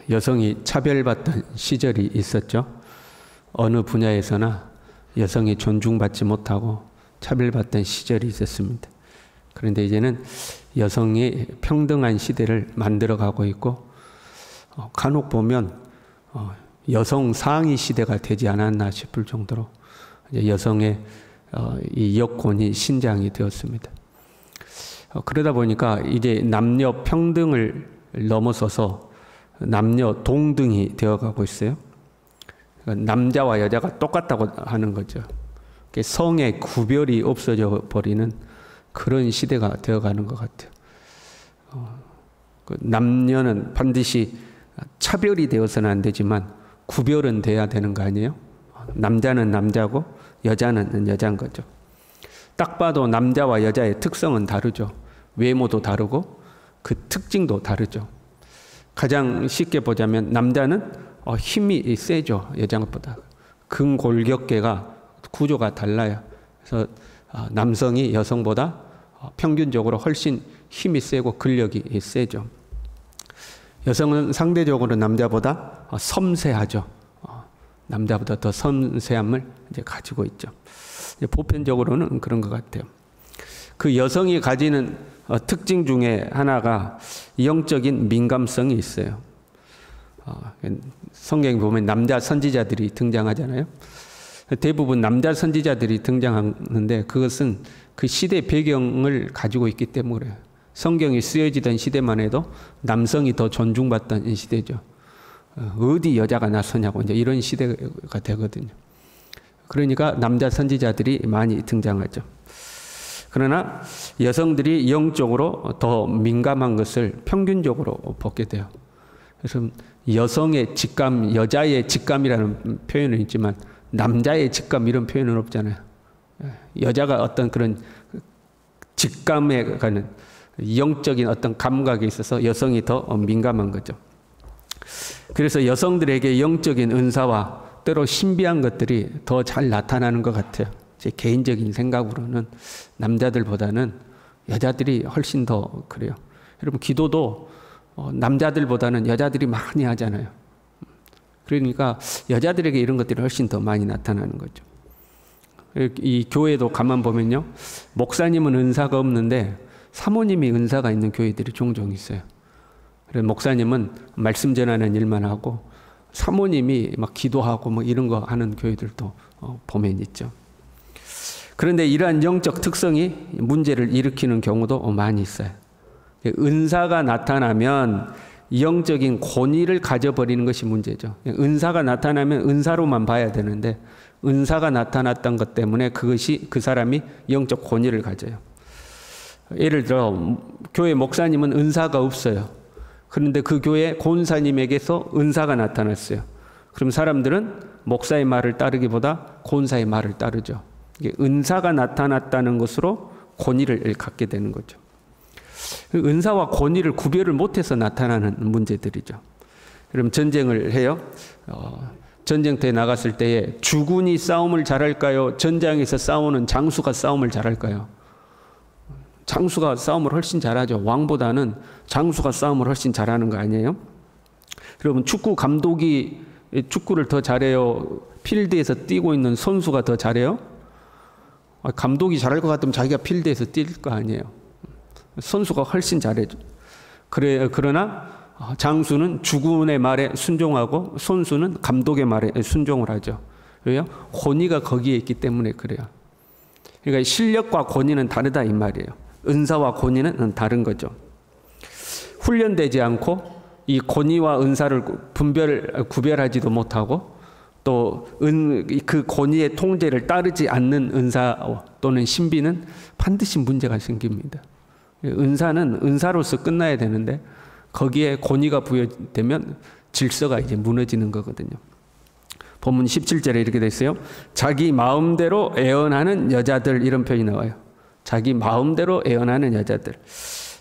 여성이 차별받던 시절이 있었죠. 어느 분야에서나 여성이 존중받지 못하고 차별받던 시절이 있었습니다. 그런데 이제는 여성이 평등한 시대를 만들어가고 있고, 간혹 보면 여성 상위 시대가 되지 않았나 싶을 정도로 이제 여성의 이 여건이 신장이 되었습니다. 그러다 보니까 이제 남녀 평등을 넘어서서 남녀 동등이 되어가고 있어요. 남자와 여자가 똑같다고 하는 거죠. 성의 구별이 없어져 버리는 그런 시대가 되어가는 것 같아요. 남녀는 반드시 차별이 되어서는 안 되지만 구별은 돼야 되는 거 아니에요? 남자는 남자고 여자는 여자인 거죠. 딱 봐도 남자와 여자의 특성은 다르죠. 외모도 다르고 그 특징도 다르죠. 가장 쉽게 보자면 남자는 힘이 세죠. 여자보다. 근골격계가 구조가 달라요. 그래서 남성이 여성보다 평균적으로 훨씬 힘이 세고 근력이 세죠. 여성은 상대적으로 남자보다 섬세하죠. 남자보다 더 섬세함을 이제 가지고 있죠. 보편적으로는 그런 것 같아요. 그 여성이 가지는 특징 중에 하나가 영적인 민감성이 있어요. 성경에 보면 남자 선지자들이 등장하잖아요. 대부분 남자 선지자들이 등장하는데 그것은 그 시대 배경을 가지고 있기 때문에 그래요. 성경이 쓰여지던 시대만 해도 남성이 더 존중받던 시대죠. 어디 여자가 나서냐고 이제 이런 시대가 되거든요. 그러니까 남자 선지자들이 많이 등장하죠. 그러나 여성들이 영적으로 더 민감한 것을 평균적으로 보게 돼요. 그래서 여성의 직감, 여자의 직감이라는 표현은 있지만 남자의 직감 이런 표현은 없잖아요. 여자가 어떤 그런 직감에 가는 영적인 어떤 감각에 있어서 여성이 더 민감한 거죠. 그래서 여성들에게 영적인 은사와 때로 신비한 것들이 더 잘 나타나는 것 같아요. 제 개인적인 생각으로는 남자들보다는 여자들이 훨씬 더 그래요. 여러분 기도도 남자들보다는 여자들이 많이 하잖아요. 그러니까 여자들에게 이런 것들이 훨씬 더 많이 나타나는 거죠. 이 교회도 가만 보면요. 목사님은 은사가 없는데 사모님이 은사가 있는 교회들이 종종 있어요. 그래서 목사님은 말씀 전하는 일만 하고 사모님이 막 기도하고 뭐 이런 거 하는 교회들도 보면 있죠. 그런데 이러한 영적 특성이 문제를 일으키는 경우도 많이 있어요. 은사가 나타나면 영적인 권위를 가져버리는 것이 문제죠. 은사가 나타나면 은사로만 봐야 되는데 은사가 나타났던 것 때문에 그것이 그 사람이 영적 권위를 가져요. 예를 들어 교회 목사님은 은사가 없어요. 그런데 그 교회 권사님에게서 은사가 나타났어요. 그럼 사람들은 목사의 말을 따르기보다 권사의 말을 따르죠. 이게 은사가 나타났다는 것으로 권위를 갖게 되는 거죠. 은사와 권위를 구별을 못해서 나타나는 문제들이죠. 그럼 전쟁을 해요. 전쟁터에 나갔을 때에 주군이 싸움을 잘할까요? 전장에서 싸우는 장수가 싸움을 잘할까요? 장수가 싸움을 훨씬 잘하죠. 왕보다는 장수가 싸움을 훨씬 잘하는 거 아니에요? 여러분 축구 감독이 축구를 더 잘해요? 필드에서 뛰고 있는 선수가 더 잘해요? 감독이 잘할 것 같으면 자기가 필드에서 뛸 거 아니에요? 선수가 훨씬 잘해죠. 그러나 장수는 주군의 말에 순종하고 선수는 감독의 말에 순종을 하죠. 왜요? 권위가 거기에 있기 때문에 그래요. 그러니까 실력과 권위는 다르다 이 말이에요. 은사와 권위는 다른 거죠. 훈련되지 않고 이 권위와 은사를 구별하지도 못하고 또 그 권위의 통제를 따르지 않는 은사 또는 신비는 반드시 문제가 생깁니다. 은사는 은사로서 끝나야 되는데 거기에 권위가 부여되면 질서가 이제 무너지는 거거든요. 본문 17절에 이렇게 돼 있어요. 자기 마음대로 애언하는 여자들 이런 표현이 나와요. 자기 마음대로 애언하는 여자들.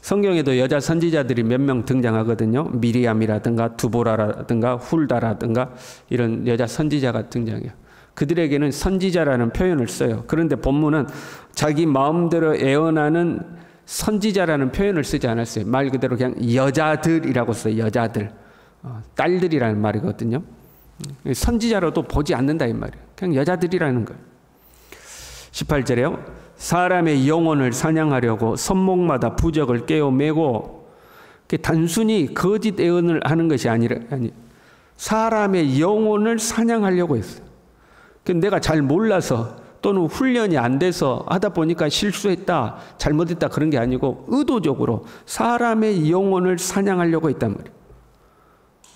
성경에도 여자 선지자들이 몇 명 등장하거든요. 미리암이라든가 두보라라든가 훌다라든가 이런 여자 선지자가 등장해요. 그들에게는 선지자라는 표현을 써요. 그런데 본문은 자기 마음대로 애언하는 선지자라는 표현을 쓰지 않았어요. 말 그대로 그냥 여자들이라고 써요. 여자들. 딸들이라는 말이거든요. 선지자로도 보지 않는다 이 말이에요. 그냥 여자들이라는 거예요. 18절에요. 사람의 영혼을 사냥하려고 손목마다 부적을 꿰어매고, 단순히 거짓 예언을 하는 것이 아니 사람의 영혼을 사냥하려고 했어요. 내가 잘 몰라서 또는 훈련이 안 돼서 하다 보니까 실수했다, 잘못했다 그런 게 아니고 의도적으로 사람의 영혼을 사냥하려고 했단 말이에요.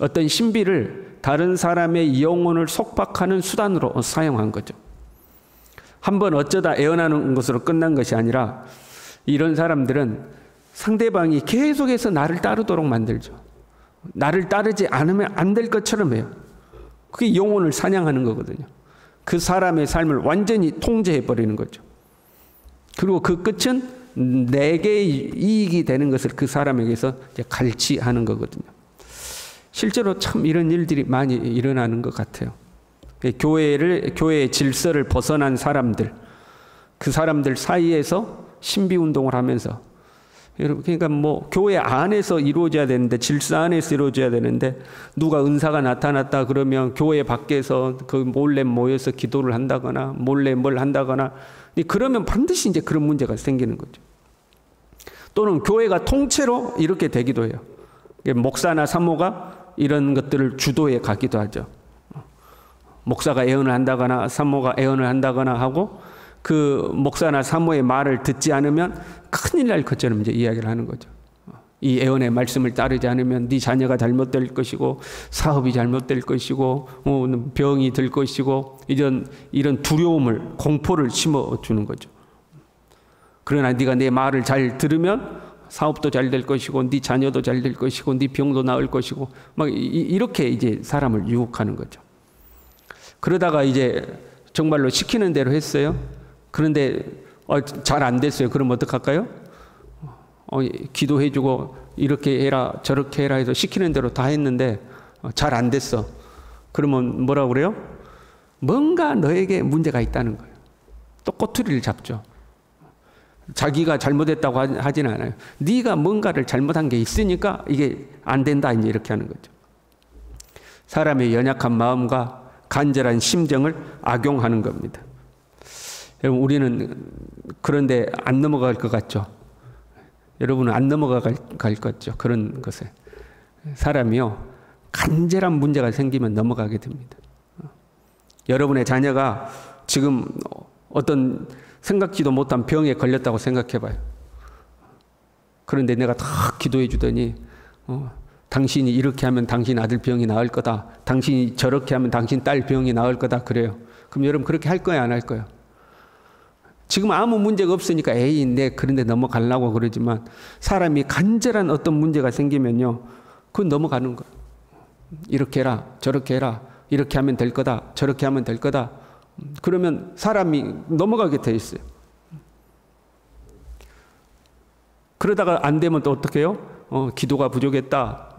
어떤 신비를 다른 사람의 영혼을 속박하는 수단으로 사용한 거죠. 한번 어쩌다 예언하는 것으로 끝난 것이 아니라 이런 사람들은 상대방이 계속해서 나를 따르도록 만들죠. 나를 따르지 않으면 안 될 것처럼 해요. 그게 영혼을 사냥하는 거거든요. 그 사람의 삶을 완전히 통제해 버리는 거죠. 그리고 그 끝은 내게 이익이 되는 것을 그 사람에게서 이제 갈취하는 거거든요. 실제로 참 이런 일들이 많이 일어나는 것 같아요. 교회의 질서를 벗어난 사람들, 그 사람들 사이에서 신비 운동을 하면서, 여러분, 그러니까 교회 안에서 이루어져야 되는데, 질서 안에서 이루어져야 되는데, 누가 은사가 나타났다 그러면 교회 밖에서 그 몰래 모여서 기도를 한다거나, 몰래 뭘 한다거나, 그러면 반드시 이제 그런 문제가 생기는 거죠. 또는 교회가 통째로 이렇게 되기도 해요. 목사나 사모가 이런 것들을 주도해 가기도 하죠. 목사가 예언을 한다거나 사모가 예언을 한다거나 하고 그 목사나 사모의 말을 듣지 않으면 큰일 날 것처럼 이제 이야기를 하는 거죠. 이 예언의 말씀을 따르지 않으면 네 자녀가 잘못될 것이고 사업이 잘못될 것이고 병이 들 것이고 이런 두려움을, 공포를 심어주는 거죠. 그러나 네가 내 말을 잘 들으면 사업도 잘 될 것이고 네 자녀도 잘 될 것이고 네 병도 나을 것이고 막 이렇게 이제 사람을 유혹하는 거죠. 그러다가 이제 정말로 시키는 대로 했어요. 그런데 잘 안 됐어요. 그럼 어떡할까요? 기도해주고 이렇게 해라 저렇게 해라 해서 시키는 대로 다 했는데 잘 안 됐어. 그러면 뭐라고 그래요? 뭔가 너에게 문제가 있다는 거예요. 또 꼬투리를 잡죠. 자기가 잘못했다고 하지는 않아요. 네가 뭔가를 잘못한 게 있으니까 이게 안 된다 이제 이렇게 하는 거죠. 사람의 연약한 마음과 간절한 심정을 악용하는 겁니다. 여러분, 우리는 그런데 안 넘어갈 것 같죠? 여러분은 안 넘어갈 것 같죠? 그런 것에. 사람이요, 간절한 문제가 생기면 넘어가게 됩니다. 여러분의 자녀가 지금 어떤 생각지도 못한 병에 걸렸다고 생각해 봐요. 그런데 내가 다 기도해 주더니 당신이 이렇게 하면 당신 아들 병이 나을 거다. 당신이 저렇게 하면 당신 딸 병이 나을 거다. 그래요. 그럼 여러분 그렇게 할 거예요? 안 할 거예요? 지금 아무 문제가 없으니까 에이, 내 그런데 넘어가려고 그러지만 사람이 간절한 어떤 문제가 생기면요, 그건 넘어가는 거예요. 이렇게 해라, 저렇게 해라, 이렇게 하면 될 거다, 저렇게 하면 될 거다. 그러면 사람이 넘어가게 돼 있어요. 그러다가 안 되면 또 어떻게 해요? 기도가 부족했다.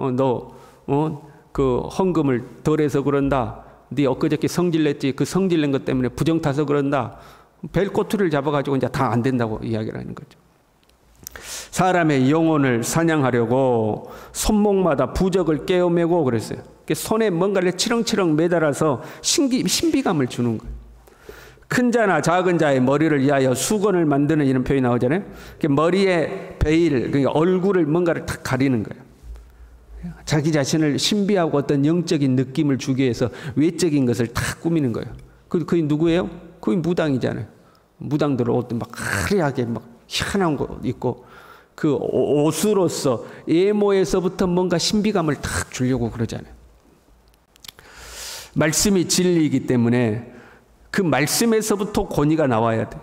그 헌금을 덜해서 그런다. 네 엊그저께 성질냈지. 그 성질낸 것 때문에 부정 타서 그런다. 벨꼬투리를 잡아가지고 이제 다 안 된다고 이야기를 하는 거죠. 사람의 영혼을 사냥하려고 손목마다 부적을 꿰어매고 그랬어요. 손에 뭔가를 치렁치렁 매달아서 신비감을 주는 거예요. 큰 자나 작은 자의 머리를 위하여 수건을 만드는 이런 표현이 나오잖아요. 머리에 베일, 그러니까 얼굴을 뭔가를 탁 가리는 거예요. 자기 자신을 신비하고 어떤 영적인 느낌을 주기 위해서 외적인 것을 탁 꾸미는 거예요. 그게 누구예요? 그게 무당이잖아요. 무당들 옷도 막 화려하게 막 희한한 거 입고 그 옷으로서 외모에서부터 뭔가 신비감을 탁 주려고 그러잖아요. 말씀이 진리이기 때문에 그 말씀에서부터 권위가 나와야 돼요.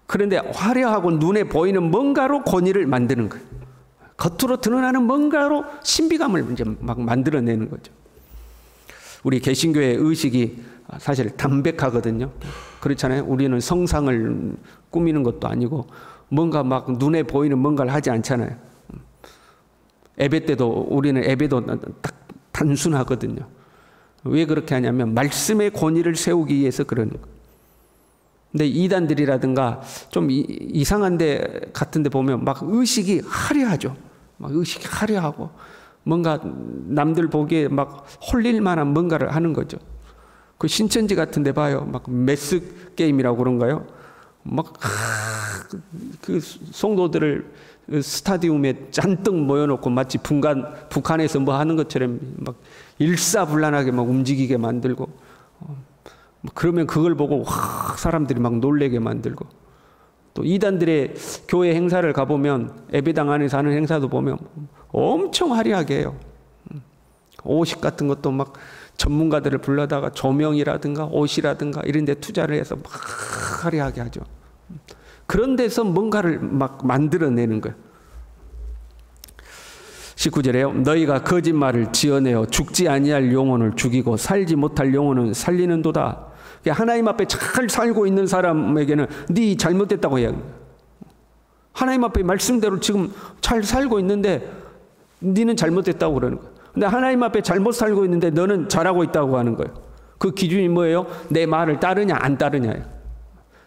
그런데 화려하고 눈에 보이는 뭔가로 권위를 만드는 거예요. 겉으로 드러나는 뭔가로 신비감을 이제 막 만들어내는 거죠. 우리 개신교의 의식이 사실 담백하거든요. 그렇잖아요. 우리는 성상을 꾸미는 것도 아니고 뭔가 막 눈에 보이는 뭔가를 하지 않잖아요. 예배 때도 우리는 예배도 딱 단순하거든요. 왜 그렇게 하냐면 말씀의 권위를 세우기 위해서 그러는 거예요. 근데 이단들이라든가 좀 이상한 데 같은 데 보면 막 의식이 화려하죠. 막 의식이 화려하고 뭔가 남들 보기에 막 홀릴 만한 뭔가를 하는 거죠. 그 신천지 같은 데 봐요. 막 매스 게임이라고 그런가요? 막 그 성도들을 스타디움에 잔뜩 모여놓고 마치 북한에서 뭐 하는 것처럼 막 일사불란하게 막 움직이게 만들고, 그러면 그걸 보고 사람들이 막 놀래게 만들고, 또 이단들의 교회 행사를 가보면, 예배당 안에서 하는 행사도 보면 엄청 화려하게 해요. 옷 같은 것도 막 전문가들을 불러다가 조명이라든가 옷이라든가 이런 데 투자를 해서 막 화려하게 하죠. 그런 데서 뭔가를 막 만들어내는 거예요. 19절에요. 너희가 거짓말을 지어내어 죽지 아니할 영혼을 죽이고 살지 못할 영혼은 살리는도다. 하나님 앞에 잘 살고 있는 사람에게는 네 잘못됐다고 해요. 하나님 앞에 말씀대로 지금 잘 살고 있는데 네는 잘못됐다고 그러는 거예요. 근데 하나님 앞에 잘못 살고 있는데 너는 잘하고 있다고 하는 거예요. 그 기준이 뭐예요? 내 말을 따르냐 안 따르냐예요.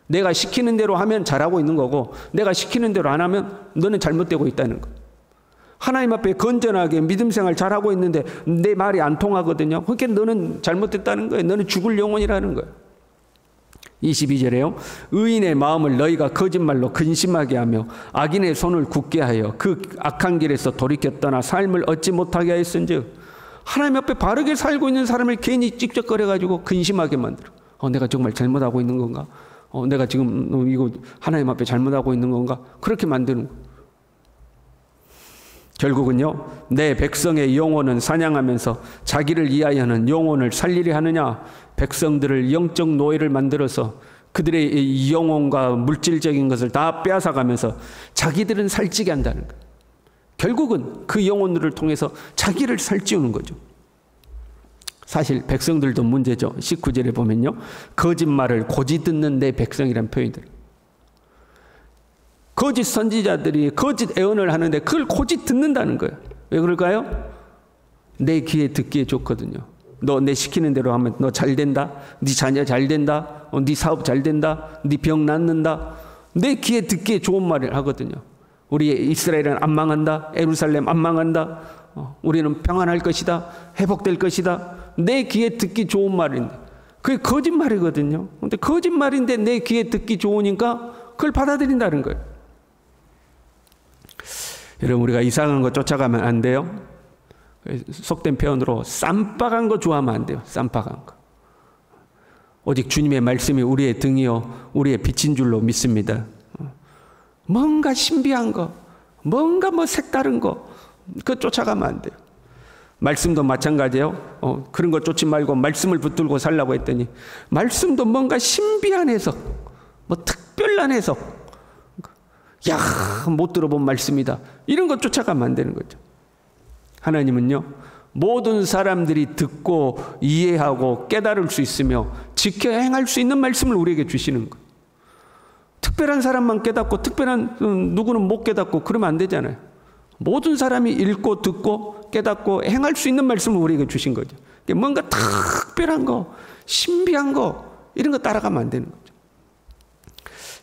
내가 시키는 대로 하면 잘하고 있는 거고, 내가 시키는 대로 안 하면 너는 잘못되고 있다는 거예요. 하나님 앞에 건전하게 믿음 생활 잘하고 있는데 내 말이 안 통하거든요. 그러니까 너는 잘못됐다는 거예요. 너는 죽을 영혼이라는 거예요. 22절에요. 의인의 마음을 너희가 거짓말로 근심하게 하며 악인의 손을 굳게 하여 그 악한 길에서 돌이켜 떠나 삶을 얻지 못하게 하였은즉, 하나님 앞에 바르게 살고 있는 사람을 괜히 찝쩍거려가지고 근심하게 만들어. 내가 정말 잘못하고 있는 건가? 내가 지금 이거 하나님 앞에 잘못하고 있는 건가? 그렇게 만드는 거예요. 결국은요, 내 백성의 영혼은 사냥하면서 자기를 위하여는 영혼을 살리려 하느냐? 백성들을 영적 노예를 만들어서 그들의 영혼과 물질적인 것을 다 빼앗아가면서 자기들은 살찌게 한다는 거예요. 결국은 그 영혼들을 통해서 자기를 살찌우는 거죠. 사실 백성들도 문제죠. 19절에 보면요, 거짓말을 고지 듣는 내 백성이라는 표현이 들어요. 거짓 선지자들이 거짓 애언을 하는데 그걸 고지 듣는다는 거예요. 왜 그럴까요? 내 귀에 듣기에 좋거든요. 너 내 시키는 대로 하면 너 잘 된다. 네 자녀 잘 된다. 네 사업 잘 된다. 네 병 낫는다. 내 귀에 듣기에 좋은 말을 하거든요. 우리 이스라엘은 안 망한다. 예루살렘 안 망한다. 우리는 평안할 것이다. 회복될 것이다. 내 귀에 듣기 좋은 말인데 그게 거짓말이거든요. 근데 거짓말인데 내 귀에 듣기 좋으니까 그걸 받아들인다는 거예요. 여러분, 우리가 이상한 거 쫓아가면 안 돼요. 속된 표현으로 쌈박한 거 좋아하면 안 돼요. 쌈박한 거. 오직 주님의 말씀이 우리의 등이요 우리의 빛인 줄로 믿습니다. 뭔가 신비한 거, 뭔가 뭐 색다른 거, 그거 쫓아가면 안 돼요. 말씀도 마찬가지예요. 그런 거 쫓지 말고 말씀을 붙들고 살라고 했더니 말씀도 뭔가 신비한 해석, 뭐 특별한 해석, 야, 못 들어본 말씀이다, 이런 거 쫓아가면 안 되는 거죠. 하나님은요, 모든 사람들이 듣고 이해하고 깨달을 수 있으며 지켜 행할 수 있는 말씀을 우리에게 주시는 거예요. 특별한 사람만 깨닫고 특별한 누구는 못 깨닫고 그러면 안 되잖아요. 모든 사람이 읽고 듣고 깨닫고 행할 수 있는 말씀을 우리에게 주신 거죠. 뭔가 특별한 거, 신비한 거, 이런 거 따라가면 안 되는 거죠.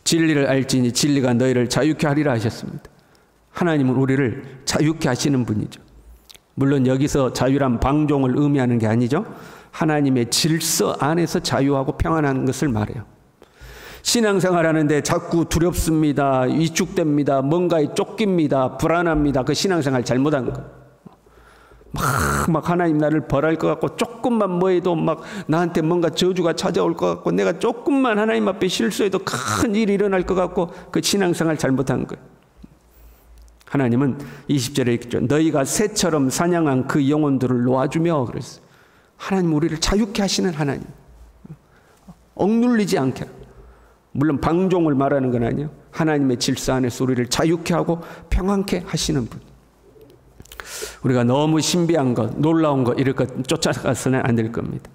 진리를 알지니 진리가 너희를 자유케 하리라 하셨습니다. 하나님은 우리를 자유케 하시는 분이죠. 물론 여기서 자유란 방종을 의미하는 게 아니죠. 하나님의 질서 안에서 자유하고 평안한 것을 말해요. 신앙생활 하는데 자꾸 두렵습니다, 위축됩니다, 뭔가에 쫓깁니다, 불안합니다. 그 신앙생활 잘못한 거. 막 하나님 나를 벌할 것 같고, 조금만 뭐해도 막 나한테 뭔가 저주가 찾아올 것 같고, 내가 조금만 하나님 앞에 실수해도 큰 일이 일어날 것 같고, 그 신앙생활 잘못한 거예요. 하나님은 20절에 있죠. 너희가 새처럼 사냥한 그 영혼들을 놓아주며 그랬어요. 하나님 우리를 자유케 하시는 하나님. 억눌리지 않게. 물론 방종을 말하는 건 아니에요. 하나님의 질서 안에서 우리를 자유케 하고 평안케 하시는 분. 우리가 너무 신비한 것, 놀라운 것, 이럴 것 쫓아가서는 안 될 겁니다.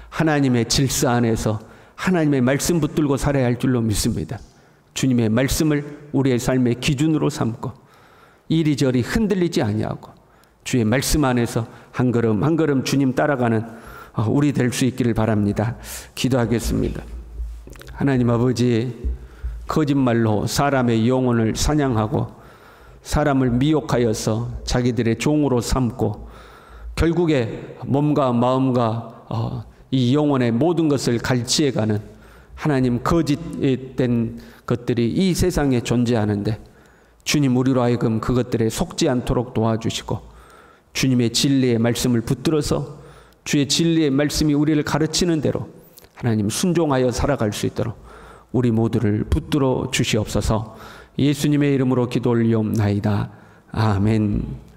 하나님의 질서 안에서 하나님의 말씀 붙들고 살아야 할 줄로 믿습니다. 주님의 말씀을 우리의 삶의 기준으로 삼고 이리저리 흔들리지 아니하고 주의 말씀 안에서 한 걸음 한 걸음 주님 따라가는 우리 될 수 있기를 바랍니다. 기도하겠습니다. 하나님 아버지, 거짓말로 사람의 영혼을 사냥하고 사람을 미혹하여서 자기들의 종으로 삼고 결국에 몸과 마음과 이 영혼의 모든 것을 갈취해가는 하나님 거짓된 것들이 이 세상에 존재하는데 주님 우리로 하여금 그것들에 속지 않도록 도와주시고 주님의 진리의 말씀을 붙들어서 주의 진리의 말씀이 우리를 가르치는 대로 하나님 순종하여 살아갈 수 있도록 우리 모두를 붙들어 주시옵소서. 예수님의 이름으로 기도 올리옵나이다. 아멘.